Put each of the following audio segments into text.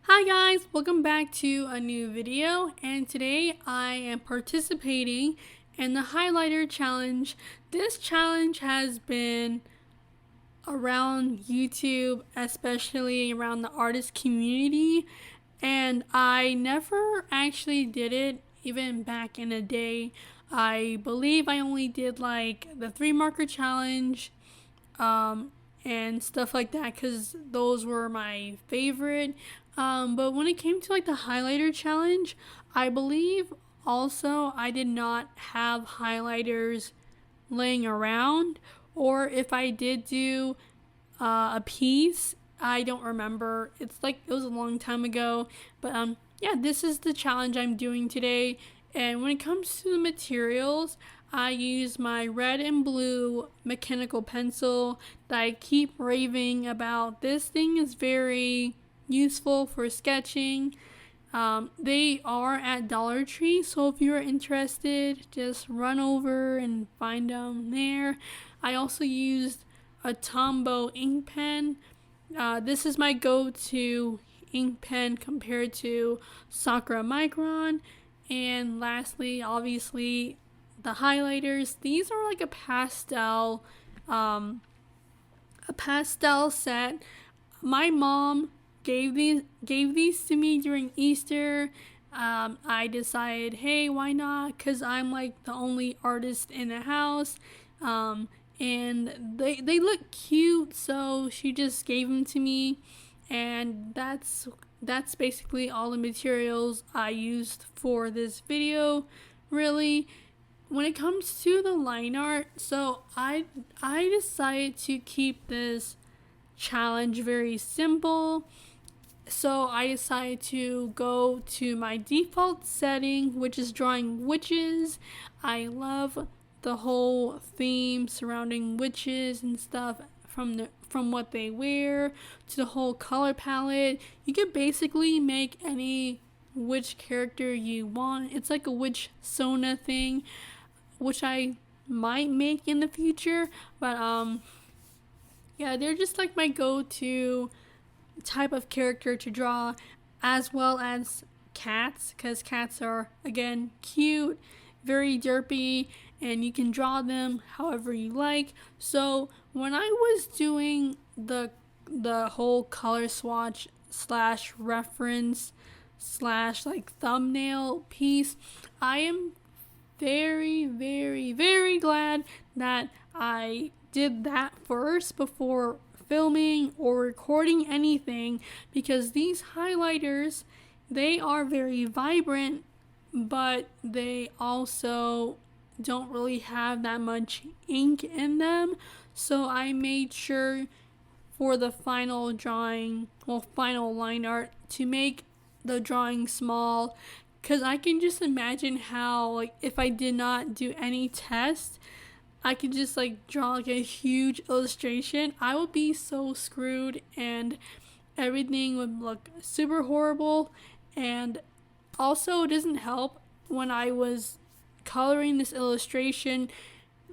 Hi guys, welcome back to a new video, and today I am participating in the highlighter challenge. This challenge has been around YouTube, especially around the artist community, and I never actually did it even back in the day. I believe I only did like the 3 marker challenge, um, and stuff like that because those were my favorite. But when it came to like the highlighter challenge, I believe also I did not have highlighters laying around, or if I did do a piece, I don't remember. It's like it was a long time ago, but yeah, this is the challenge I'm doing today. And when it comes to the materials, I use my red and blue mechanical pencil that I keep raving about. This thing is very useful for sketching. They are at Dollar Tree, so if you're interested, just run over and find them there. I also used a Tombow ink pen. This is my go-to ink pen compared to Sakura Micron. And lastly, obviously, the highlighters. These are like um, a pastel set. My mom gave these to me during Easter. I decided, hey, why not? Cause I'm like the only artist in the house, and they look cute. So she just gave them to me, and that's basically all the materials I used for this video. Really, when it comes to the line art, so I decided to keep this challenge very simple. So I decided to go to my default setting, which is drawing witches. I love the whole theme surrounding witches and stuff, from what they wear to the whole color palette. You can basically make any witch character you want. It's like a witch Sona thing, which I might make in the future, but yeah, they're just like my go-to type of character to draw, as well as cats, because cats are, again, cute, very derpy, and you can draw them however you like. So when I was doing the whole color swatch slash reference slash like thumbnail piece, I am very, very, very glad that I did that first before filming or recording anything, because these highlighters, they are very vibrant, but they also don't really have that much ink in them. So I made sure for the final drawing, final line art, to make the drawing small, because I can just imagine how, like, if I did not do any test, I could just like draw like a huge illustration. I would be so screwed, and everything would look super horrible. And also, it doesn't help when I was coloring this illustration,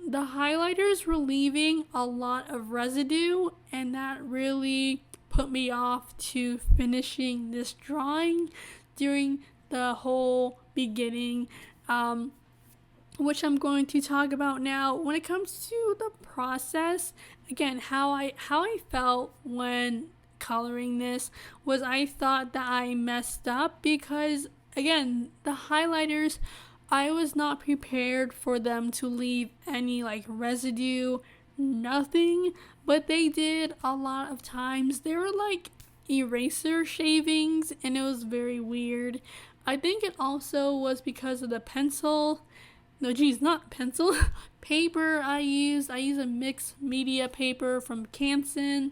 the highlighters were leaving a lot of residue, and that really put me off to finishing this drawing during the whole beginning, which I'm going to talk about now. When it comes to the process, again, how I felt when coloring this was, I thought that I messed up because, again, the highlighters, I was not prepared for them to leave any like residue, nothing, but they did a lot of times. They were like eraser shavings, and it was very weird. I think it also was because of the pencil. No, geez, not pencil. Paper I use. I use a mixed media paper from Canson,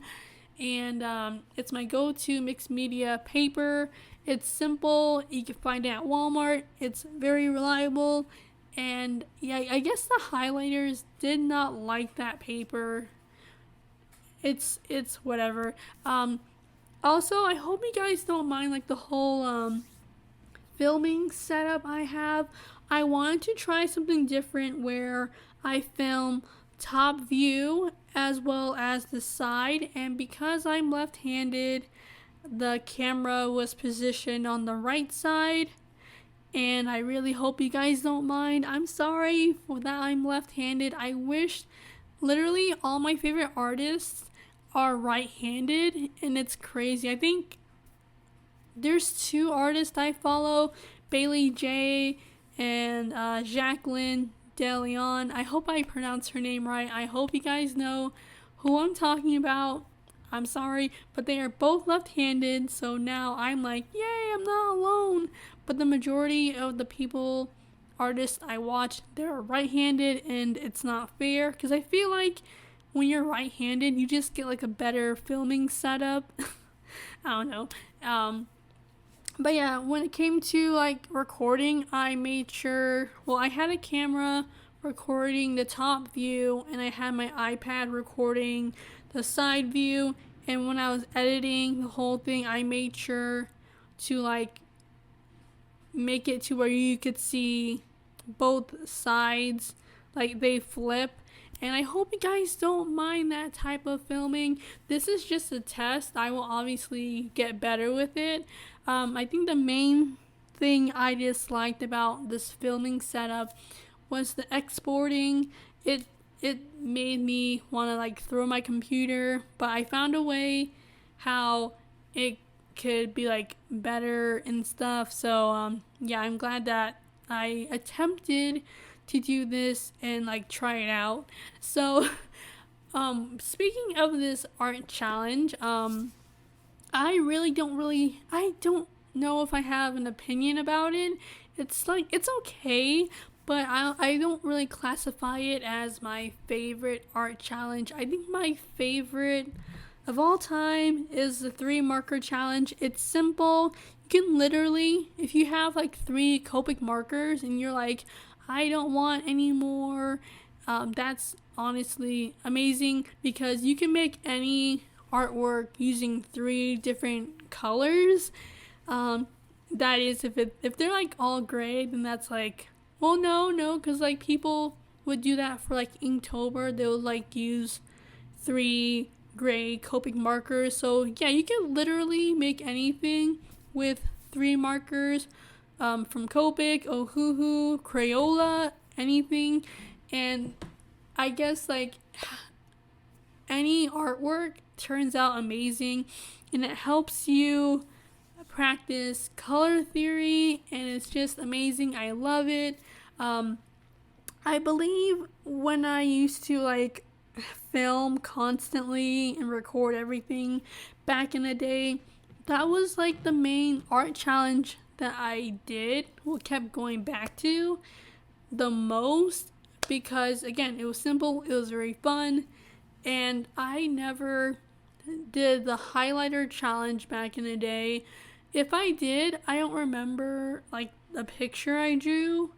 and it's my go-to mixed media paper. It's simple. You can find it at Walmart. It's very reliable. And yeah, I guess the highlighters did not like that paper. It's whatever. Also, I hope you guys don't mind like the whole filming setup I have. I wanted to try something different where I film top view as well as the side, and because I'm left-handed, the camera was positioned on the right side, and I really hope you guys don't mind. I'm sorry for that I'm left-handed. I wish literally all my favorite artists are right-handed, and it's crazy. I think there's two artists I follow, Bailey J and Jacqueline De Leon. I hope I pronounced her name right. I hope you guys know who I'm talking about. I'm sorry, but they are both left-handed, so now I'm like, yay, I'm not alone. But the majority of the people, artists I watch, they're right-handed, and it's not fair, because I feel like when you're right-handed, you just get like a better filming setup. I don't know. But yeah, when it came to like recording, I made sure, well, I had a camera recording the top view, and I had my iPad recording the side view, and when I was editing the whole thing, I made sure to like make it to where you could see both sides, like they flip. And I hope you guys don't mind that type of filming. This is just a test. I will obviously get better with it. I think the main thing I disliked about this filming setup was the exporting. It made me want to like throw my computer, but I found a way how it could be like better and stuff. So yeah, I'm glad that I attempted to do this and like try it out. So speaking of this art challenge, I don't know if I have an opinion about it. It's like, it's okay, but I don't really classify it as my favorite art challenge. I think my favorite of all time is the 3 marker challenge. It's simple. You can literally, if you have like 3 Copic markers and you're like, I don't want any more, that's honestly amazing, because you can make any artwork using 3 different colors. That is, if they're like all gray, then that's like, well, no, because like people would do that for like Inktober. They would like use 3 gray Copic markers. So yeah, you can literally make anything with 3 markers, from Copic, Ohuhu, Crayola, anything. And I guess like any artwork turns out amazing, and it helps you practice color theory, and it's just amazing. I love it. I believe when I used to like film constantly and record everything back in the day, that was like the main art challenge that I did, kept going back to the most, because again, it was simple, it was very fun, and I never did the highlighter challenge back in the day. If I did, I don't remember like a picture I drew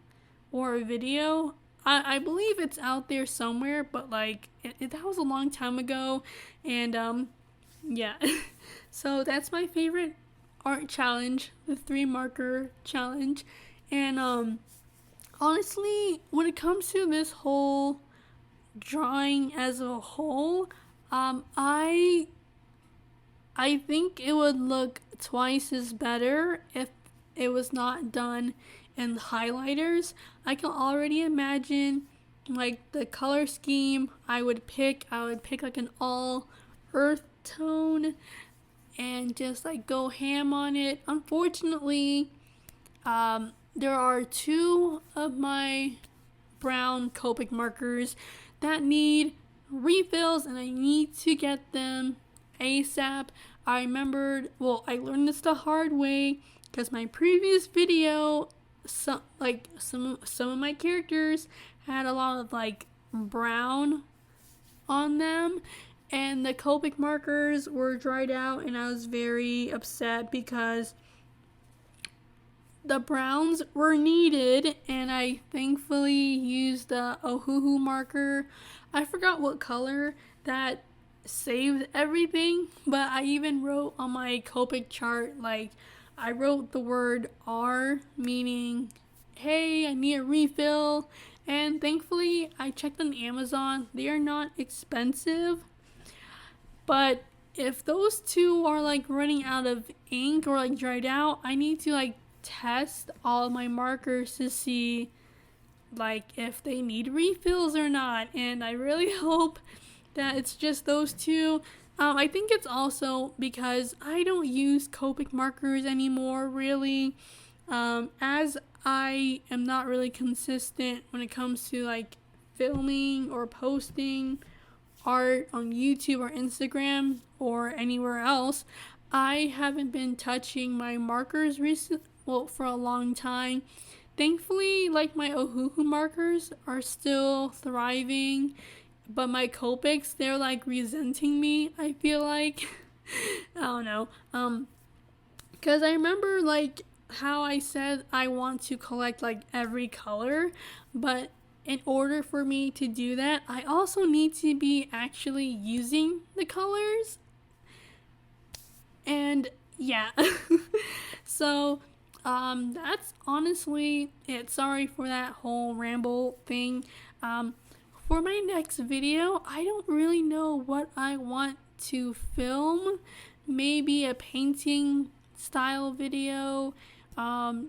or a video. I believe it's out there somewhere, but like that was a long time ago, and yeah. So that's my favorite art challenge, the 3 marker challenge. And honestly, when it comes to this whole drawing as a whole, I think it would look twice as better if it was not done in highlighters. I can already imagine like the color scheme I would pick like an all earth tone and just like go ham on it. Unfortunately, there are 2 of my brown Copic markers that need refills, and I need to get them ASAP. I learned this the hard way, because my previous video, some of my characters had a lot of like brown on them, and the Copic markers were dried out, and I was very upset because the browns were needed, and I thankfully used the Ohuhu marker. I forgot what color that saved everything, but I even wrote on my Copic chart, like I wrote the word R, meaning hey, I need a refill. And thankfully I checked on Amazon. They are not expensive, but if those two are like running out of ink or like dried out, I need to like test all of my markers to see like if they need refills or not. And I really hope that it's just those two. I think it's also because I don't use Copic markers anymore, really. As I am not really consistent when it comes to like filming or posting art on YouTube or Instagram or anywhere else, I haven't been touching my markers for a long time. Thankfully, like my Ohuhu markers are still thriving, but my Copics, they're like resenting me, I feel like. I don't know. Because I remember like how I said I want to collect like every color, but in order for me to do that, I also need to be actually using the colors. And yeah. So that's honestly it. Sorry for that whole ramble thing. For my next video, I don't really know what I want to film. Maybe a painting style video. I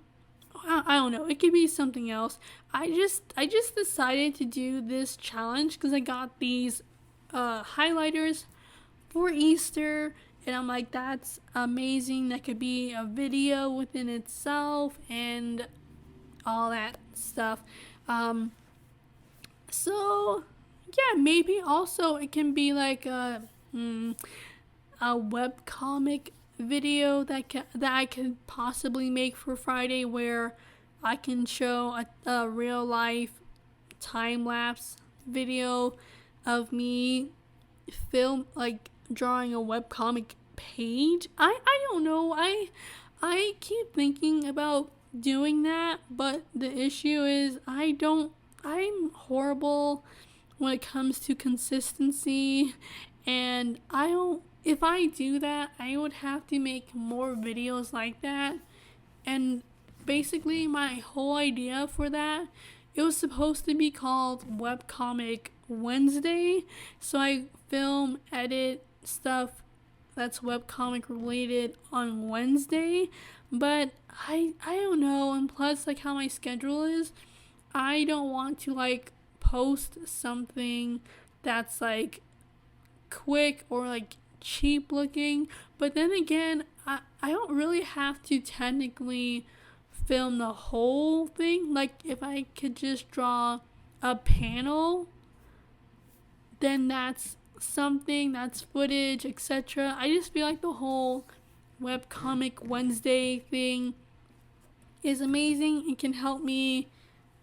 don't know. It could be something else. I just decided to do this challenge because I got these highlighters for Easter, and I'm like, that's amazing. That could be a video within itself and all that stuff. So yeah, maybe also it can be like a webcomic video that I could possibly make for Friday, where I can show a real life time lapse video of me drawing a webcomic page. I don't know. I keep thinking about doing that, but the issue is I'm horrible when it comes to consistency, and if I do that, I would have to make more videos like that. And basically my whole idea for that, it was supposed to be called Webcomic Wednesday. So I film, edit stuff that's webcomic related on Wednesday. But I don't know, and plus like how my schedule is, I don't want to like post something that's like quick or like cheap looking. But then again, I don't really have to technically film the whole thing. Like if I could just draw a panel, then that's something, that's footage, etc. I just feel like the whole Webcomic Wednesday thing is amazing. It can help me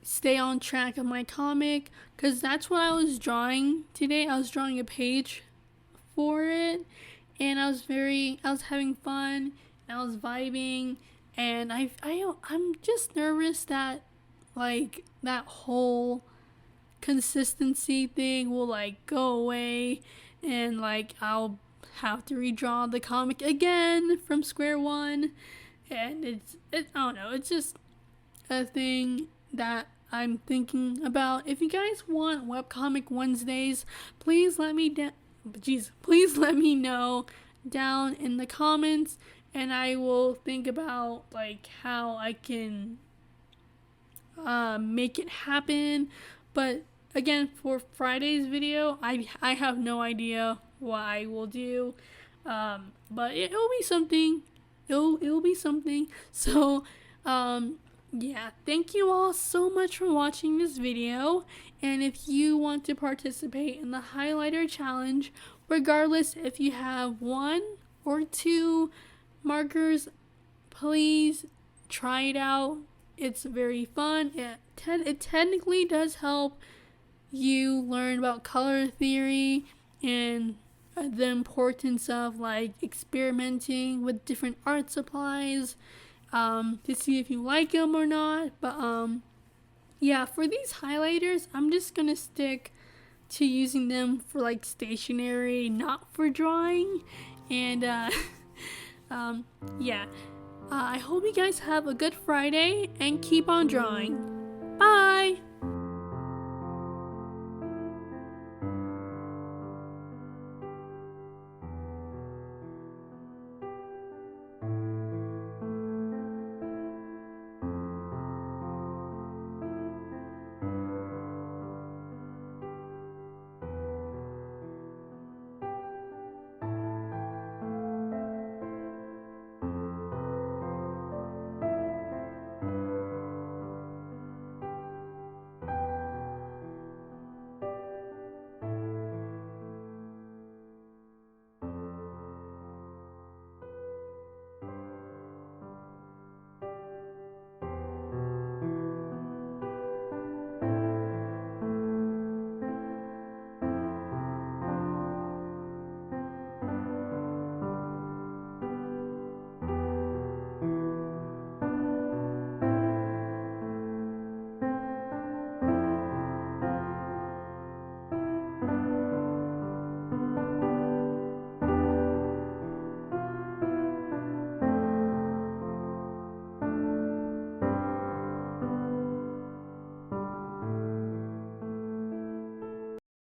stay on track of my comic, because that's what I was drawing today. I was drawing a page for it, and I was having fun, and I was vibing, and I'm just nervous that like that whole consistency thing will like go away, and like I'll have to redraw the comic again from square one. And I don't know, it's just a thing that I'm thinking about. If you guys want Webcomic Wednesdays, please let me know down in the comments, and I will think about like how I can make it happen. But again, for Friday's video, I have no idea what I will do, but it'll be something. It'll be something. So yeah, thank you all so much for watching this video. And if you want to participate in the highlighter challenge, regardless if you have 1 or 2 markers, please try it out. It's very fun. It technically does help you learn about color theory and the importance of like experimenting with different art supplies to see if you like them or not. But yeah, for these highlighters, I'm just gonna stick to using them for like stationery, not for drawing. And yeah, I hope you guys have a good Friday and keep on drawing. Bye!